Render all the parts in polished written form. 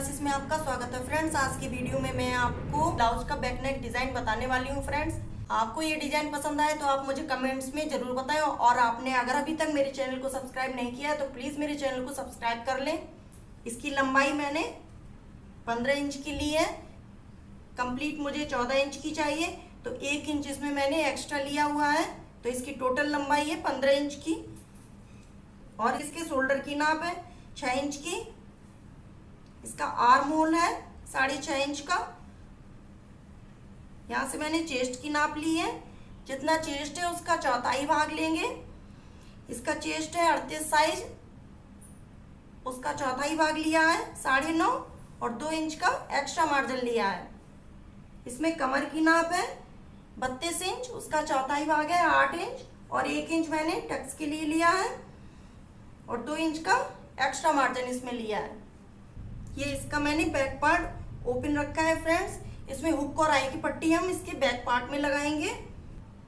Classes में आपका स्वागत है फ्रेंड्स। आज की वीडियो में मैं आपको ब्लाउज का बैक नेक डिजाइन बताने वाली हूँ फ्रेंड्स। आपको ये डिजाइन पसंद आए तो आप मुझे कमेंट्स में जरूर बताएं, और आपने अगर अभी तक मेरे चैनल को सब्सक्राइब नहीं किया है तो प्लीज मेरे चैनल को सब्सक्राइब कर लें। इसकी लंबाई मैंने 15 इंच की ली है, कंप्लीट मुझे 14 इंच की चाहिए, तो 1 इंच इसमें मैंने एक्स्ट्रा लिया हुआ है, तो इसकी टोटल लंबाई है 15 इंच की। और इसके शोल्डर की नाप है 6 इंच की। इसका आर्म होल है 6.5 इंच का। यहाँ से मैंने चेस्ट की नाप ली है, जितना चेस्ट है उसका चौथाई भाग लेंगे। इसका चेस्ट है 38 साइज, उसका चौथाई भाग लिया है 9.5, और 2 इंच का एक्स्ट्रा मार्जिन लिया है। इसमें कमर की नाप है 32 इंच, उसका चौथाई भाग है 8 इंच, और 1 इंच मैंने टक्स के लिए लिया है, और 2 इंच का एक्स्ट्रा मार्जिन इसमें लिया है। ये इसका मैंने बैक पार्ट ओपन रखा है फ्रेंड्स। इसमें हुक और आई की पट्टी हम इसके बैक पार्ट में लगाएंगे,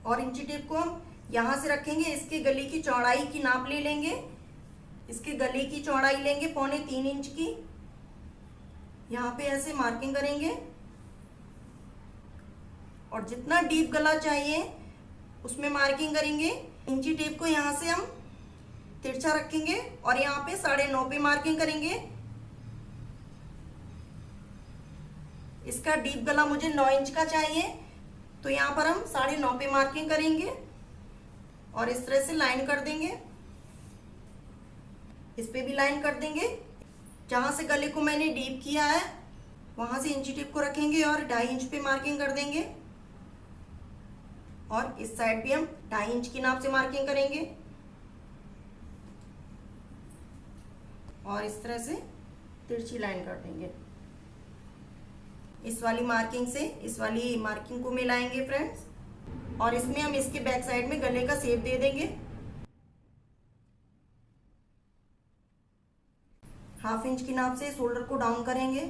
और इंची टेप को हम यहाँ से रखेंगे। इसके गले की चौड़ाई की नाप ले लेंगे। इसके गले की चौड़ाई लेंगे 3.25 इंच की। यहाँ पे ऐसे मार्किंग करेंगे, और जितना डीप गला चाहिए उसमें मार्किंग करेंगे। इंची टेप को यहाँ से हम तिरछा रखेंगे, और यहाँ पे 9.5 पे मार्किंग करेंगे। इसका डीप गला मुझे 9 इंच का चाहिए, तो यहाँ पर हम 9.5 पे मार्किंग करेंगे, और इस तरह से लाइन कर देंगे। इस पे भी लाइन कर देंगे। जहां से गले को मैंने डीप किया है वहां से इंची टेप को रखेंगे, और 2.5 इंच पे मार्किंग कर देंगे। और इस साइड भी हम 2.5 इंच की नाप से मार्किंग करेंगे, और इस तरह से तिरछी लाइन कर देंगे। इस वाली मार्किंग से इस वाली मार्किंग को मिलाएंगे फ्रेंड्स, और इसमें हम इसके बैक साइड में गले का शेप दे देंगे। 1/2 इंच की नाप से शोल्डर को डाउन करेंगे,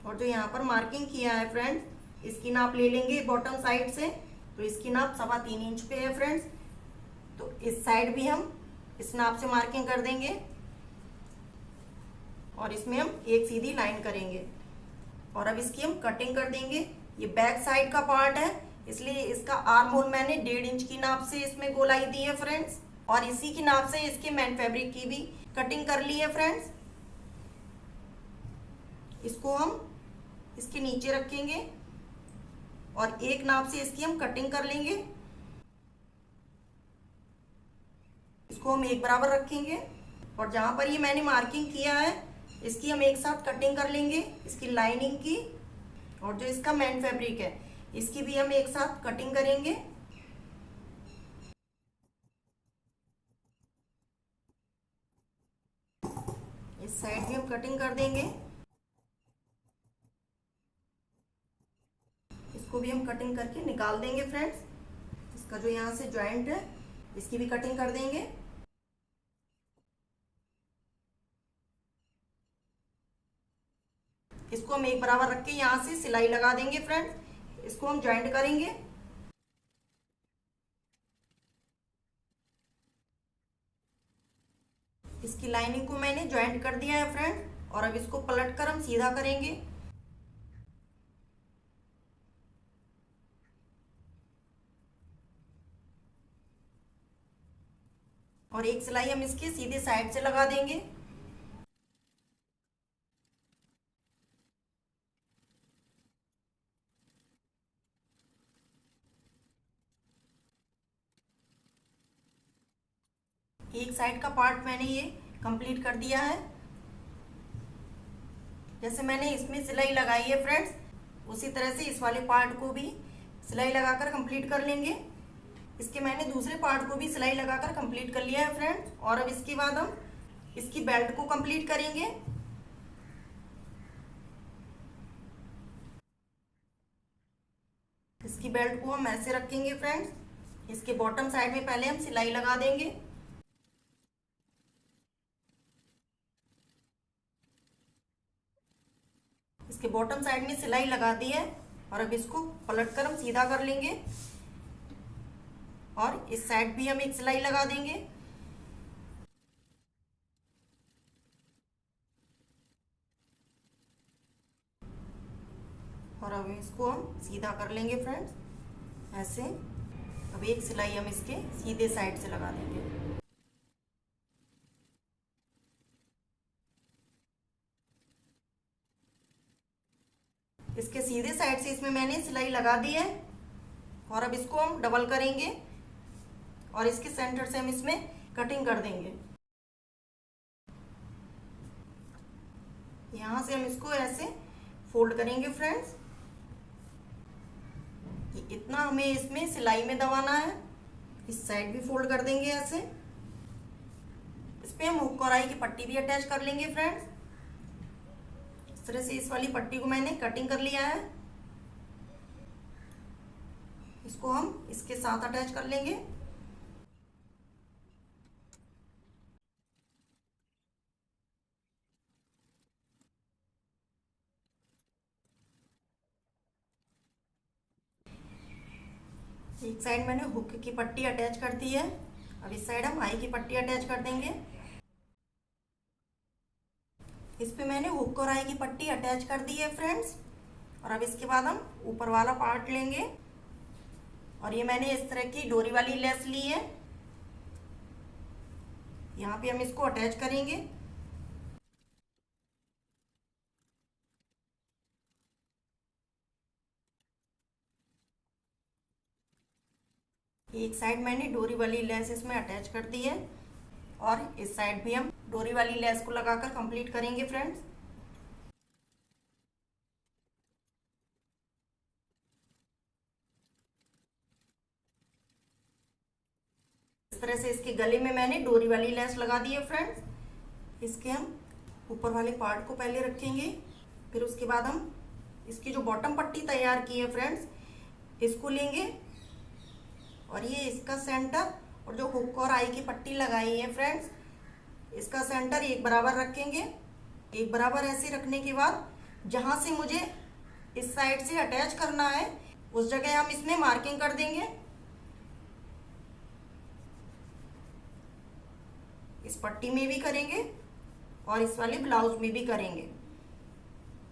और जो यहाँ पर मार्किंग किया है फ्रेंड्स, इसकी नाप ले लेंगे बॉटम साइड से। तो इसकी नाप 3.25 इंच पे है फ्रेंड्स। तो इस साइड भी हम इस नाप से मार्किंग कर देंगे, और इसमें हम एक सीधी लाइन करेंगे, और अब इसकी हम कटिंग कर देंगे। ये बैक साइड का पार्ट है, इसलिए इसका आर्म होल मैंने 1.5 इंच की नाप से इसमें गोलाई दी है फ्रेंड्स, और इसी की नाप से इसके मेन फैब्रिक की भी कटिंग कर ली है फ्रेंड्स। इसको हम इसके नीचे रखेंगे, और एक नाप से इसकी हम कटिंग कर लेंगे। इसको हम एक बराबर रखेंगे, और जहां पर ये मैंने मार्किंग किया है इसकी हम एक साथ कटिंग कर लेंगे, इसकी लाइनिंग की, और जो इसका मेन फैब्रिक है इसकी भी हम एक साथ कटिंग करेंगे। इस साइड भी हम कटिंग कर देंगे। इसको भी हम कटिंग करके निकाल देंगे फ्रेंड्स। इसका जो यहाँ से जॉइंट है इसकी भी कटिंग कर देंगे। इसको हम एक बराबर रख के यहाँ से सिलाई लगा देंगे फ्रेंड्स। इसको हम जॉइंट करेंगे। इसकी लाइनिंग को मैंने जॉइंट कर दिया है फ्रेंड्स, और अब इसको पलट कर हम सीधा करेंगे। और एक सिलाई हम इसके सीधे साइड से लगा देंगे। एक साइड का पार्ट मैंने ये कंप्लीट कर दिया है। जैसे मैंने इसमें सिलाई लगाई है फ्रेंड्स, उसी तरह से इस वाले पार्ट को भी सिलाई लगाकर कंप्लीट कर लेंगे। इसके मैंने दूसरे पार्ट को भी सिलाई लगाकर कंप्लीट कर लिया है फ्रेंड्स, और अब इसके बाद हम इसकी बेल्ट को कंप्लीट करेंगे। इसकी बेल्ट को हम ऐसे रखेंगे फ्रेंड्स। इसके बॉटम साइड में पहले हम सिलाई लगा देंगे। इसके बॉटम साइड में सिलाई लगा दी है, और अब इसको पलट कर हम सीधा कर लेंगे, और इस साइड भी हम एक सिलाई लगा देंगे। अब इसको हम सीधा कर लेंगे फ्रेंड्स ऐसे। अब एक सिलाई हम इसके सीधे साइड से लगा देंगे। इसके सीधे साइड से इसमें मैंने सिलाई लगा दी है और अब इसको हम डबल करेंगे और इसके सेंटर से हम इसमें कटिंग कर देंगे। यहाँ से हम इसको ऐसे फोल्ड करेंगे फ्रेंड्स। इतना हमें इसमें सिलाई में दबाना है। इस साइड भी फोल्ड कर देंगे ऐसे। इस पे हम हुक और आई की पट्टी भी अटैच कर लेंगे फ्रेंड्स। इस तरह से इस वाली पट्टी को मैंने कटिंग कर लिया है। इसको हम इसके साथ अटैच कर लेंगे। एक साइड मैंने हुक की पट्टी अटैच कर दी है। अब इस साइड हम आई की पट्टी अटैच कर देंगे। इस पे मैंने हुक और आई की पट्टी अटैच कर दी है फ्रेंड्स। और अब इसके बाद हम ऊपर वाला पार्ट लेंगे और ये मैंने इस तरह की डोरी वाली लेस ली है। यहाँ पे हम इसको अटैच करेंगे। एक साइड मैंने डोरी वाली लेस इसमें अटैच कर दी है और इस साइड भी हम डोरी वाली लेस को लगाकर कंप्लीट करेंगे फ्रेंड्स। इस तरह से इसके गले में मैंने डोरी वाली लेस लगा दी है फ्रेंड्स। इसके हम ऊपर वाले पार्ट को पहले रखेंगे, फिर उसके बाद हम इसकी जो बॉटम पट्टी तैयार की है फ्रेंड्स इसको लेंगे और ये इसका सेंटर और जो हुक और आई की पट्टी लगाई है फ्रेंड्स इसका सेंटर एक बराबर रखेंगे। एक बराबर ऐसे रखने के बाद जहां से मुझे इस साइड से अटैच करना है उस जगह हम इसमें मार्किंग कर देंगे। इस पट्टी में भी करेंगे और इस वाले ब्लाउज में भी करेंगे।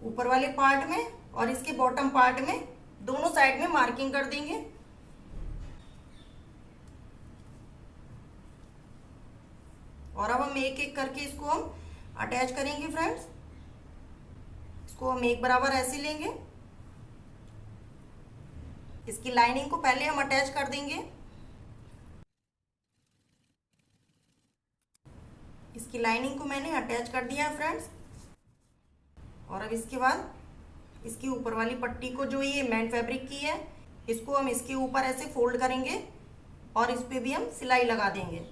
ऊपर वाले पार्ट में और इसके बॉटम पार्ट में दोनों साइड में मार्किंग कर देंगे। और अब हम एक एक करके इसको हम अटैच करेंगे फ्रेंड्स। इसको हम एक बराबर ऐसे लेंगे। इसकी लाइनिंग को पहले हम अटैच कर देंगे। इसकी लाइनिंग को मैंने अटैच कर दिया है फ्रेंड्स। और अब इसके बाद इसकी ऊपर वाली पट्टी को जो ये मैन फैब्रिक की है इसको हम इसके ऊपर ऐसे फोल्ड करेंगे और इस पे भी हम सिलाई लगा देंगे।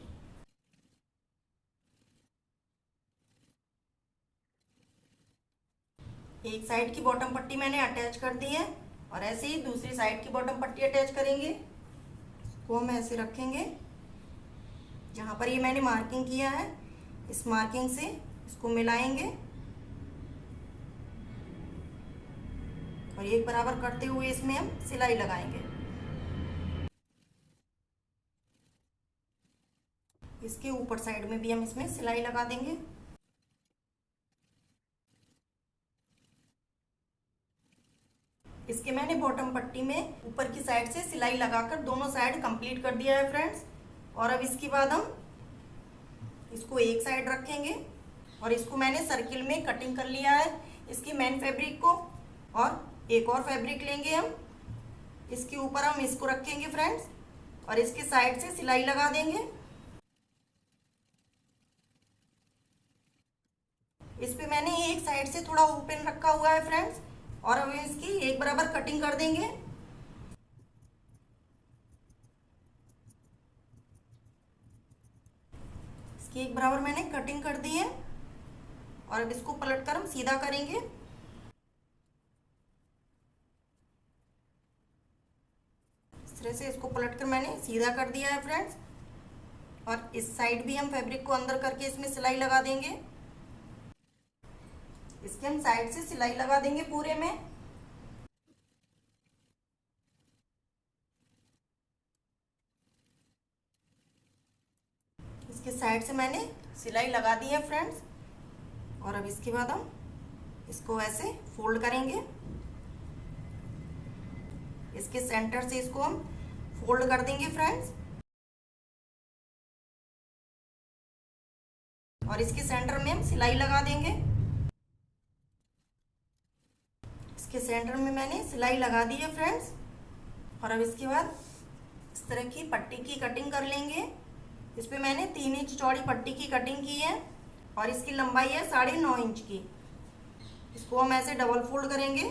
एक साइड की बॉटम पट्टी मैंने अटैच कर दी है और ऐसे ही दूसरी साइड की बॉटम पट्टी अटैच करेंगे। इसको हम ऐसे रखेंगे। जहाँ पर ये मैंने मार्किंग किया है इस मार्किंग से इसको मिलाएंगे और एक बराबर करते हुए इसमें हम सिलाई लगाएंगे। इसके ऊपर साइड में भी हम इसमें सिलाई लगा देंगे। इसके मैंने बॉटम पट्टी में ऊपर की साइड से सिलाई लगाकर दोनों साइड कंप्लीट कर दिया है फ्रेंड्स। और अब इसके बाद हम इसको एक साइड रखेंगे और इसको मैंने सर्किल में कटिंग कर लिया है इसकी मेन फैब्रिक को। और एक और फैब्रिक लेंगे हम, इसके ऊपर हम इसको रखेंगे फ्रेंड्स और इसके साइड से सिलाई लगा देंगे। इस पे मैंने एक साइड से थोड़ा ओपन रखा हुआ है फ्रेंड्स और अब इसकी एक बराबर कटिंग कर देंगे। इसकी एक बराबर मैंने कटिंग कर दी है और अब इसको पलटकर हम सीधा करेंगे। इस तरह से इसको पलटकर मैंने सीधा कर दिया है फ्रेंड्स। और इस साइड भी हम फैब्रिक को अंदर करके इसमें सिलाई लगा देंगे। इसके हम साइड से सिलाई लगा देंगे पूरे में। इसके साइड से मैंने सिलाई लगा दी है फ्रेंड्स। और अब इसके बाद हम इसको ऐसे फोल्ड करेंगे इसके सेंटर से इसको हम फोल्ड कर देंगे फ्रेंड्स, और इसके सेंटर में हम सिलाई लगा देंगे। इसके सेंटर में मैंने सिलाई लगा दी है फ्रेंड्स। और अब इसके बाद इस तरह की पट्टी की कटिंग कर लेंगे। इस पे मैंने 3 इंच चौड़ी पट्टी की कटिंग की है और इसकी लंबाई है 9.5 इंच की। इसको हम ऐसे डबल फोल्ड करेंगे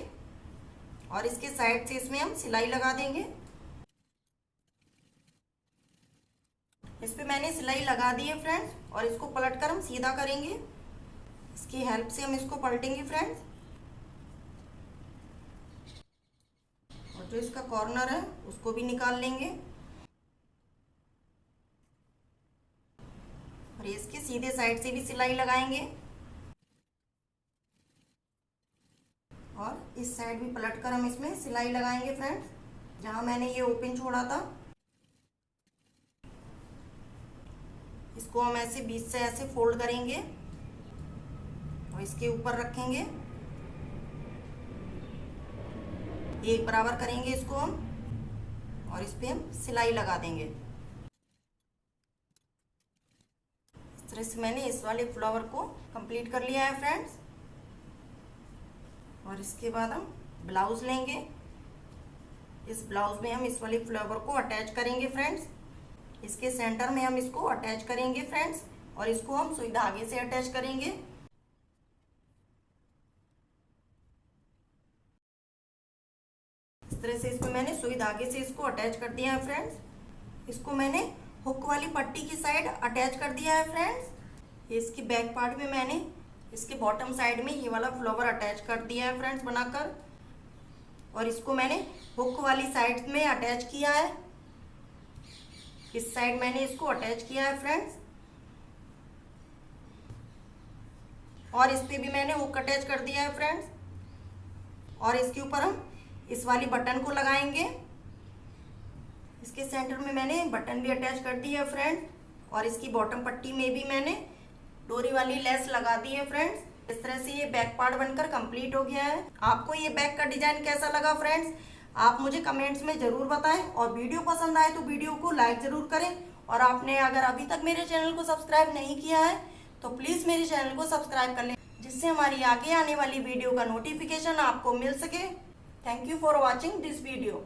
और इसके साइड से इसमें हम सिलाई लगा देंगे। इस पे मैंने सिलाई लगा दी है फ्रेंड्स, और इसको पलट कर हम सीधा करेंगे। इसकी हेल्प से हम इसको पलटेंगे फ्रेंड्स, और जो इसका कॉर्नर है उसको भी निकाल लेंगे, और इसके सीधे साइड से भी सिलाई लगाएंगे, और इस साइड भी पलट कर हम इसमें सिलाई लगाएंगे फ्रेंड्स, जहां मैंने ये ओपन छोड़ा था। इसको हम ऐसे बीच से ऐसे फोल्ड करेंगे और इसके ऊपर रखेंगे, एक बराबर करेंगे इसको हम, और इस पे हम सिलाई लगा देंगे। इस तरह से मैंने इस वाले फ्लावर को कंप्लीट कर लिया है फ्रेंड्स। और इसके बाद हम ब्लाउज लेंगे। इस ब्लाउज में हम इस वाले फ्लावर को अटैच करेंगे फ्रेंड्स। इसके सेंटर में हम इसको अटैच करेंगे फ्रेंड्स, और इसको हम सुई धागे से अटैच करेंगे। इस तरह से इसमें मैंने सुई धागे से इसको अटैच कर दिया है फ्रेंड्स। इसको मैंने हुक वाली पट्टी की साइड अटैच कर दिया है फ्रेंड्स। इसकी बैक पार्ट में मैंने इसके बॉटम साइड में ये वाला फ्लावर अटैच कर दिया है फ्रेंड्स बनाकर, और इसको मैंने हुक वाली साइड में अटैच किया है। इस साइड मैंने इसको अटैच किया है फ्रेंड्स, और इस पे भी मैंने हुक अटैच कर दिया है फ्रेंड्स। और इसके ऊपर हम इस वाली बटन को लगाएंगे। इसके सेंटर में मैंने बटन भी अटैच कर दी है फ्रेंड्स, और इसकी बॉटम पट्टी में भी मैंने डोरी वाली लेस लगा दी है फ्रेंड्स। इस तरह से ये बैक पार्ट बनकर कंप्लीट हो गया है। आपको ये बैक का डिजाइन कैसा लगा फ्रेंड्स, आप मुझे कमेंट्स में जरूर बताएं, और वीडियो पसंद आए तो वीडियो को लाइक जरूर करें। और आपने अगर अभी तक मेरे चैनल को सब्सक्राइब नहीं किया है तो प्लीज मेरे चैनल को सब्सक्राइब कर लें, जिससे हमारी आगे आने वाली वीडियो का नोटिफिकेशन आपको मिल सके। Thank you for watching this video.